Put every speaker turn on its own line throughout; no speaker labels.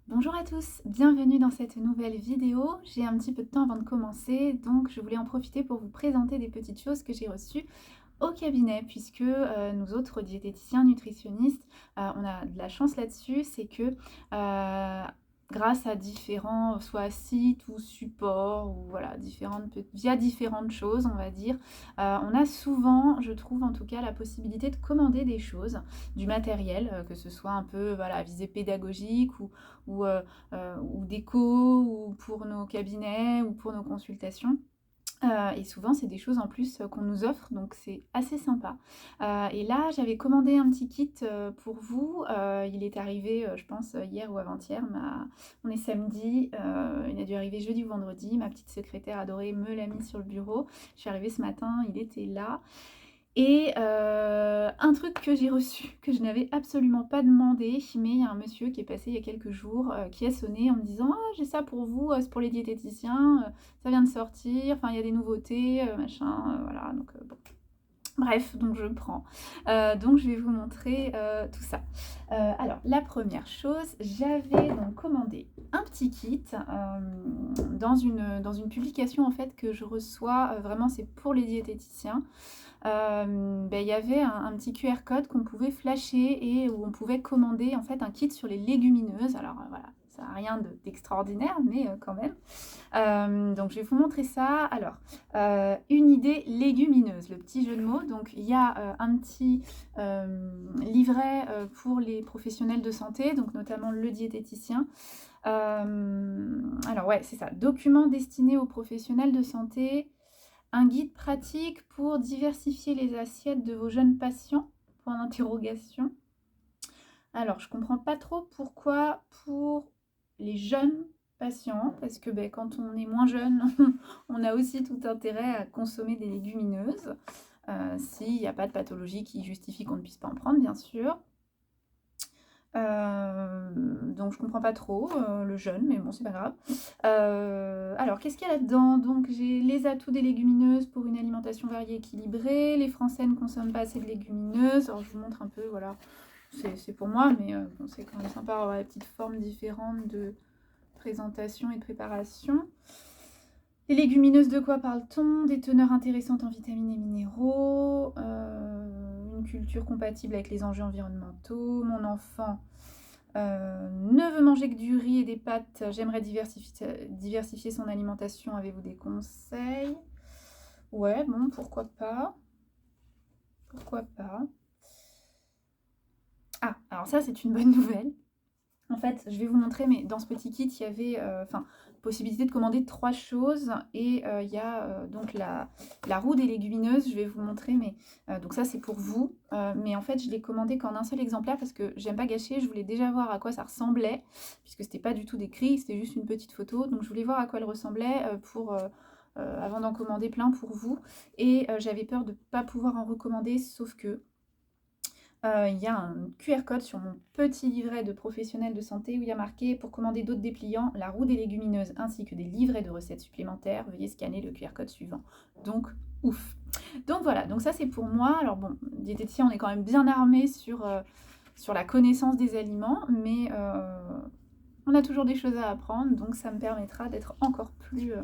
Bonjour à tous, bienvenue dans cette nouvelle vidéo. J'ai un petit peu de temps avant de commencer, donc je voulais en profiter pour vous présenter des petites choses que j'ai reçues au cabinet, puisque nous autres diététiciens, nutritionnistes, on a de la chance là-dessus, c'est que grâce à différents, soit sites ou supports, ou voilà, via différentes choses, on va dire, on a souvent, je trouve en tout cas, la possibilité de commander des choses, du matériel, que ce soit un peu voilà, à visée pédagogique ou déco, ou pour nos cabinets, ou pour nos consultations. Et souvent, c'est des choses en plus qu'on nous offre, donc c'est assez sympa. Et là, j'avais commandé un petit kit pour vous. Il est arrivé, je pense, hier ou avant-hier. On est samedi, il a dû arriver jeudi ou vendredi. Ma petite secrétaire adorée me l'a mis sur le bureau. Je suis arrivée ce matin, il était là. Et un truc que j'ai reçu, que je n'avais absolument pas demandé, mais il y a un monsieur qui est passé il y a quelques jours, qui a sonné en me disant: «Ah, j'ai ça pour vous, c'est pour les diététiciens, ça vient de sortir, enfin il y a des nouveautés, machin», voilà, donc bon. Bref, donc je prends. Donc je vais vous montrer, tout ça. Alors la première chose, j'avais donc commandé un petit kit, dans une publication en fait que je reçois, vraiment c'est pour les diététiciens. Il y avait un petit QR code qu'on pouvait flasher et où on pouvait commander en fait un kit sur les légumineuses. Alors voilà, ça n'a rien d'extraordinaire, mais quand même. Donc je vais vous montrer ça. Alors, une idée légumineuse, le petit jeu de mots. Donc il y a un petit livret pour les professionnels de santé, donc notamment le diététicien. Alors ouais, c'est ça. Document destiné aux professionnels de santé. Un guide pratique pour diversifier les assiettes de vos jeunes patients? Point d'interrogation. Alors, je comprends pas trop pourquoi pour les jeunes patients, parce que quand on est moins jeune, on a aussi tout intérêt à consommer des légumineuses, s'il n'y a pas de pathologie qui justifie qu'on ne puisse pas en prendre, bien sûr. Donc je comprends pas trop le jeûne, mais bon, c'est pas grave. Alors, qu'est-ce qu'il y a là-dedans? Donc j'ai les atouts des légumineuses pour une alimentation variée et équilibrée. Les Français ne consomment pas assez de légumineuses. Alors je vous montre un peu, voilà, c'est pour moi, mais bon, c'est quand même sympa d'avoir des petites formes différentes de présentation et de préparation. Les légumineuses, de quoi parle-t-on? Des teneurs intéressantes en vitamines et minéraux, une culture compatible avec les enjeux environnementaux. Mon enfant ne veut manger que du riz et des pâtes. J'aimerais diversifier son alimentation. Avez-vous des conseils? Ouais, bon, pourquoi pas. Pourquoi pas. Ah, alors ça, c'est une bonne nouvelle. En fait, je vais vous montrer, mais dans ce petit kit, il y avait possibilité de commander 3 choses. Et il y a donc la roue des légumineuses. Je vais vous montrer, mais donc ça, c'est pour vous. Mais en fait, je l'ai commandé qu'en un seul exemplaire parce que j'aime pas gâcher. Je voulais déjà voir à quoi ça ressemblait, puisque c'était pas du tout décrit, c'était juste une petite photo. Donc je voulais voir à quoi elle ressemblait avant d'en commander plein pour vous. Et j'avais peur de ne pas pouvoir en recommander, sauf que il y a un QR code sur mon petit livret de professionnel de santé où il y a marqué: pour commander d'autres dépliants, la roue des légumineuses ainsi que des livrets de recettes supplémentaires, veuillez scanner le QR code suivant. Donc, ouf. Donc voilà, donc ça c'est pour moi. Alors bon, diététicien, on est quand même bien armé sur la connaissance des aliments, mais on a toujours des choses à apprendre, donc ça me permettra d'être encore plus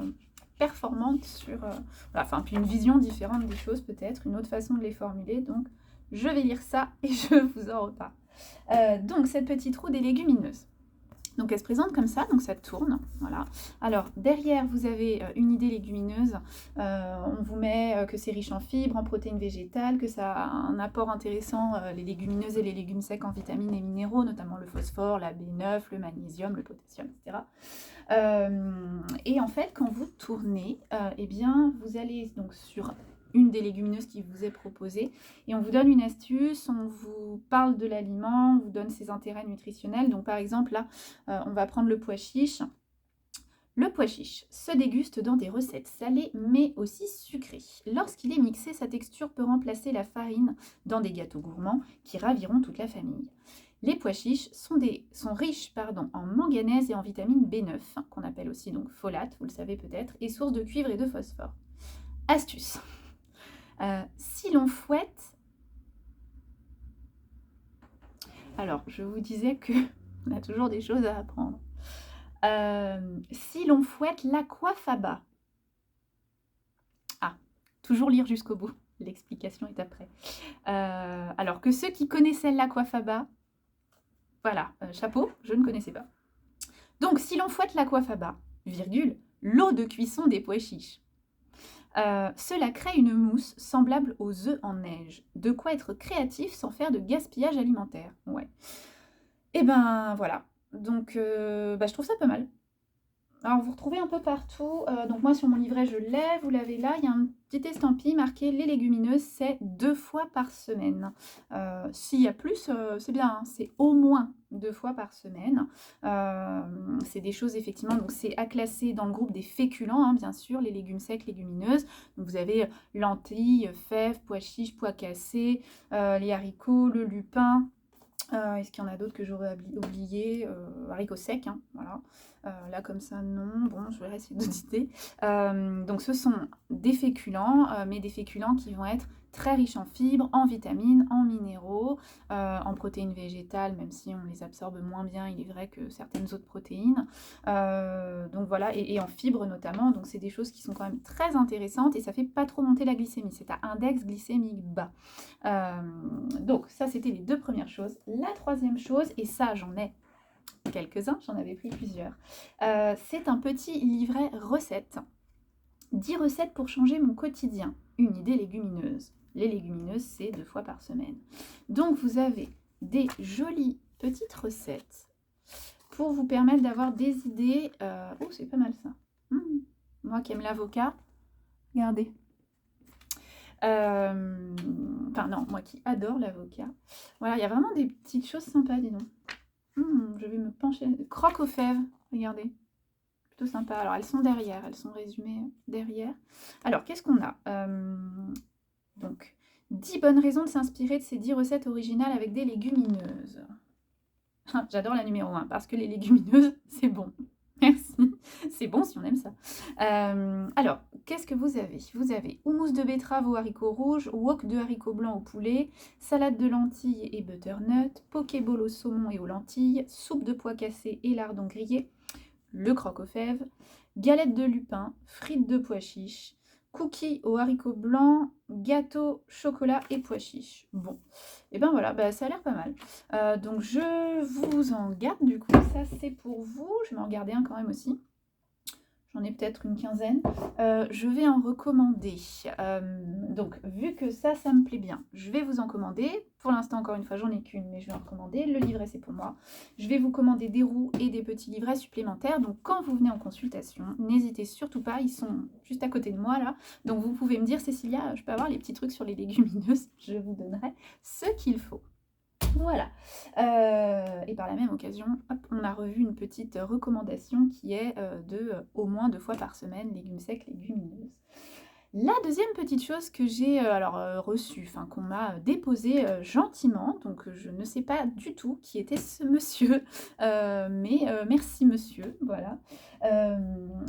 performante voilà, enfin, puis une vision différente des choses peut-être, une autre façon de les formuler. Donc je vais lire ça et je vous en reparle. Donc cette petite roue des légumineuses. Donc elle se présente comme ça, donc ça tourne, voilà. Alors derrière vous avez une idée légumineuse, on vous met que c'est riche en fibres, en protéines végétales, que ça a un apport intéressant, les légumineuses et les légumes secs en vitamines et minéraux, notamment le phosphore, la B9, le magnésium, le potassium, etc. Et en fait quand vous tournez, eh bien vous allez donc sur une des légumineuses qui vous est proposée et on vous donne une astuce, on vous parle de l'aliment, on vous donne ses intérêts nutritionnels. Donc par exemple là, on va prendre le pois chiche. Le pois chiche se déguste dans des recettes salées mais aussi sucrées. Lorsqu'il est mixé, sa texture peut remplacer la farine dans des gâteaux gourmands qui raviront toute la famille. Les pois chiches sont riches en manganèse et en vitamine B9, qu'on appelle aussi donc folate, vous le savez peut-être, et source de cuivre et de phosphore. Astuce. Si l'on fouette... Alors, je vous disais que on a toujours des choses à apprendre. Si l'on fouette l'aquafaba. Ah, toujours lire jusqu'au bout. L'explication est après. Alors que ceux qui connaissaient l'aquafaba, voilà, chapeau, je ne connaissais pas. Donc, si l'on fouette l'aquafaba, virgule, l'eau de cuisson des pois chiches. Cela crée une mousse semblable aux œufs en neige. De quoi être créatif sans faire de gaspillage alimentaire. Ouais. Et ben voilà. Donc, je trouve ça pas mal. Alors, vous retrouvez un peu partout. Donc, moi, sur mon livret, je l'ai. Vous l'avez là. Il y a un petit estampille marqué les légumineuses, c'est 2 fois par semaine. S'il y a plus, c'est bien. Hein, c'est au moins 2 fois par semaine. C'est des choses, effectivement. Donc, c'est à classer dans le groupe des féculents, hein, bien sûr, les légumes secs, légumineuses. Donc, vous avez lentilles, fèves, pois chiches, pois cassés, les haricots, le lupin. Est-ce qu'il y en a d'autres que j'aurais oublié? Haricots secs, hein, voilà. Là, comme ça, non. Bon, je vais essayer d'autres idées. Donc, ce sont des féculents, mais des féculents qui vont être très riches en fibres, en vitamines, en minéraux, en protéines végétales, même si on les absorbe moins bien, il est vrai que certaines autres protéines. Donc voilà, et en fibres notamment. Donc, c'est des choses qui sont quand même très intéressantes et ça fait pas trop monter la glycémie. C'est à index glycémique bas. Donc, ça, c'était les 2 premières choses. La 3e chose, et ça, j'en ai quelques-uns, j'en avais pris plusieurs, c'est un petit livret recettes. 10 recettes pour changer mon quotidien. Une idée légumineuse. Les légumineuses, c'est 2 fois par semaine. Donc, vous avez des jolies petites recettes pour vous permettre d'avoir des idées. Oh, c'est pas mal ça. Moi qui aime l'avocat, regardez. Enfin non, moi qui adore l'avocat. Voilà, il y a vraiment des petites choses sympas, dis donc. Je vais me pencher. Croque aux fèves, regardez. Plutôt sympa. Alors, elles sont derrière, elles sont résumées derrière. Alors, qu'est-ce qu'on a? Donc, 10 bonnes raisons de s'inspirer de ces 10 recettes originales avec des légumineuses. J'adore la numéro 1 parce que les légumineuses, c'est bon. Merci. C'est bon si on aime ça. Alors, qu'est-ce que vous avez? Vous avez houmous de betterave aux haricots rouges, wok de haricots blancs au poulet, salade de lentilles et butternut, pokéball au saumon et aux lentilles, soupe de pois cassés et lardons grillés, le croque aux fèves, galette de lupin, frites de pois chiches, cookies aux haricots blancs, gâteau, chocolat et pois chiches. Bon, et ben voilà, ça a l'air pas mal. Donc je vous en garde du coup, ça c'est pour vous. Je vais m'en garder un quand même aussi. J'en ai peut-être une quinzaine. Je vais en recommander. Donc, vu que ça me plaît bien, je vais vous en commander. Pour l'instant, encore une fois, j'en ai qu'une, mais je vais en recommander. Le livret, c'est pour moi. Je vais vous commander des roues et des petits livrets supplémentaires. Donc, quand vous venez en consultation, n'hésitez surtout pas. Ils sont juste à côté de moi, là. Donc, vous pouvez me dire, Cécilia, je peux avoir les petits trucs sur les légumineuses. Je vous donnerai ce qu'il faut. Voilà. Et par la même occasion, hop, on a revu une petite recommandation qui est de au moins 2 fois par semaine, légumes secs, légumineuses. La deuxième petite chose que j'ai reçue, enfin qu'on m'a déposée gentiment, donc je ne sais pas du tout qui était ce monsieur, mais merci monsieur, voilà.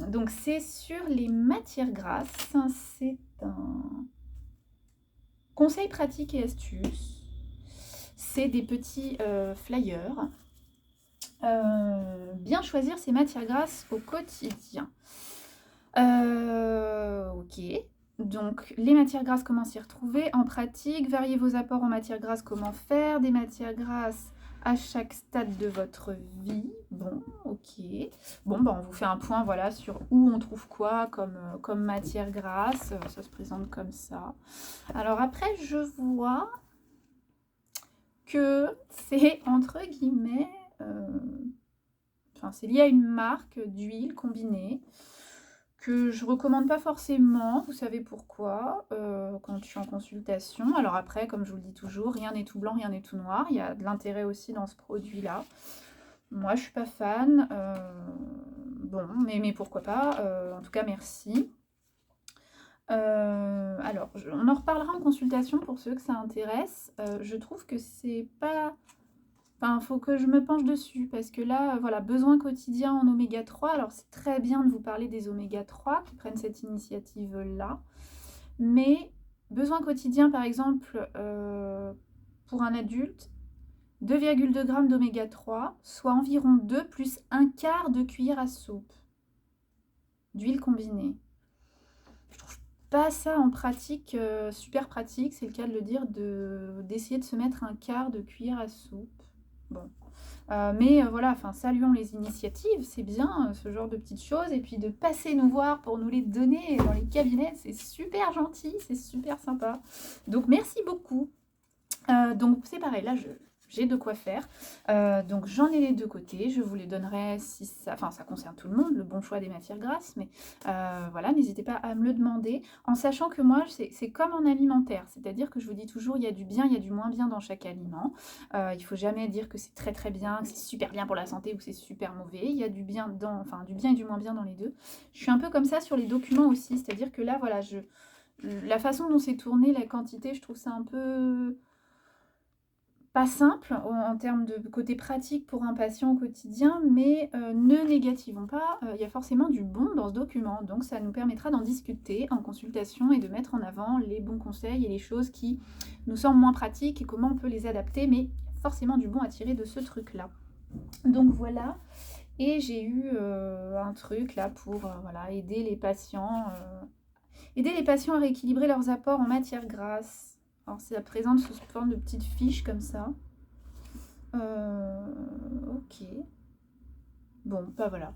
Donc c'est sur les matières grasses, c'est un conseil pratique et astuce. C'est des petits flyers. Bien choisir ses matières grasses au quotidien. Ok. Donc, les matières grasses, comment s'y retrouver? En pratique, variez vos apports en matières grasses, comment faire? Des matières grasses à chaque stade de votre vie. Bon, ok. Bon, on vous fait un point, voilà, sur où on trouve quoi comme matière grasse. Ça se présente comme ça. Alors après, je vois que c'est entre guillemets, c'est lié à une marque d'huile combinée que je recommande pas forcément, vous savez pourquoi, quand je suis en consultation. Alors après, comme je vous le dis toujours, rien n'est tout blanc, rien n'est tout noir. Il y a de l'intérêt aussi dans ce produit-là. Moi, je suis pas fan. Bon, mais pourquoi pas. En tout cas, merci. Alors, on en reparlera en consultation pour ceux que ça intéresse. Je trouve que c'est pas... Enfin, il faut que je me penche dessus parce que là, voilà, besoin quotidien en oméga 3. Alors, c'est très bien de vous parler des oméga 3 qui prennent cette initiative-là. Mais besoin quotidien, par exemple, pour un adulte, 2,2 g d'oméga 3, soit environ 2 plus un quart de cuillère à soupe d'huile combinée. Je trouve pas ça en pratique super pratique, c'est le cas de le dire, d'essayer de se mettre un quart de cuillère à soupe. Bon. Mais voilà, enfin, saluons les initiatives, c'est bien ce genre de petites choses. Et puis de passer nous voir pour nous les donner dans les cabinets, c'est super gentil, c'est super sympa. Donc merci beaucoup. Donc c'est pareil, là j'ai de quoi faire. Donc j'en ai les deux côtés, je vous les donnerai si ça, enfin ça concerne tout le monde, le bon choix des matières grasses, mais voilà, n'hésitez pas à me le demander, en sachant que moi c'est comme en alimentaire, c'est-à-dire que je vous dis toujours il y a du bien, il y a du moins bien dans chaque aliment. Il faut jamais dire que c'est très très bien, que c'est super bien pour la santé ou que c'est super mauvais, il y a du bien dans, enfin du bien et du moins bien dans les deux. Je suis un peu comme ça sur les documents aussi, c'est-à-dire que là voilà, la façon dont c'est tourné, la quantité, je trouve ça un peu pas simple en termes de côté pratique pour un patient au quotidien, mais ne négativons pas, il y a forcément du bon dans ce document, donc ça nous permettra d'en discuter en consultation et de mettre en avant les bons conseils et les choses qui nous semblent moins pratiques et comment on peut les adapter, mais forcément du bon à tirer de ce truc-là. Donc voilà, et j'ai eu un truc là pour voilà, aider les patients à rééquilibrer leurs apports en matière grasse. Alors, ça présente sous forme de petites fiches comme ça. Ok. Bon, bah voilà.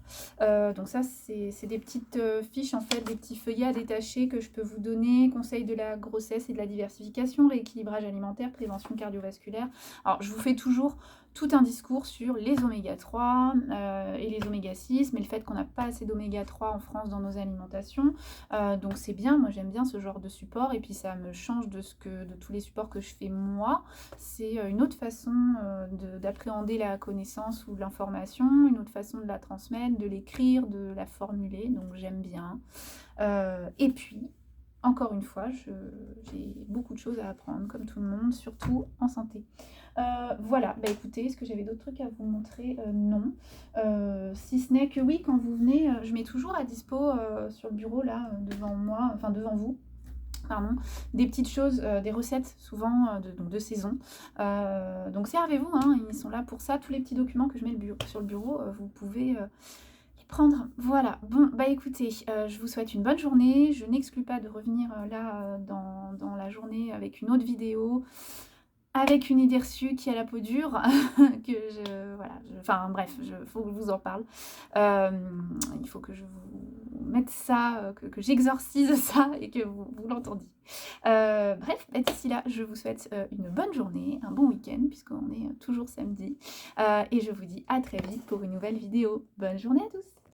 Donc ça, c'est des petites fiches, en fait, des petits feuillets à détacher que je peux vous donner. Conseils de la grossesse et de la diversification, rééquilibrage alimentaire, prévention cardiovasculaire. Alors, je vous fais toujours tout un discours sur les oméga 3 et les oméga 6, mais le fait qu'on n'a pas assez d'oméga 3 en France dans nos alimentations. Donc c'est bien, moi j'aime bien ce genre de support, et puis ça me change de tous les supports que je fais moi. C'est une autre façon d'appréhender la connaissance ou l'information, une autre façon de la transmettre, de l'écrire, de la formuler, donc j'aime bien. Et puis, encore une fois, j'ai beaucoup de choses à apprendre, comme tout le monde, surtout en santé. Voilà, bah écoutez, est-ce que j'avais d'autres trucs à vous montrer? Non. Si ce n'est que oui, quand vous venez, je mets toujours à dispo sur le bureau, là, devant moi, enfin devant vous, pardon, des petites choses, des recettes souvent donc de saison. Donc servez-vous, hein, ils sont là pour ça. Tous les petits documents que je mets sur le bureau, vous pouvez les prendre. Voilà, bon, bah écoutez, je vous souhaite une bonne journée. Je n'exclus pas de revenir là dans la journée avec une autre vidéo, avec une idée reçue qui a la peau dure, enfin bref, faut que je vous en parle. Il faut que je vous mette ça, que j'exorcise ça et que vous l'entendiez. Bref, d'ici là, je vous souhaite une bonne journée, un bon week-end, puisqu'on est toujours samedi. Et je vous dis à très vite pour une nouvelle vidéo. Bonne journée à tous!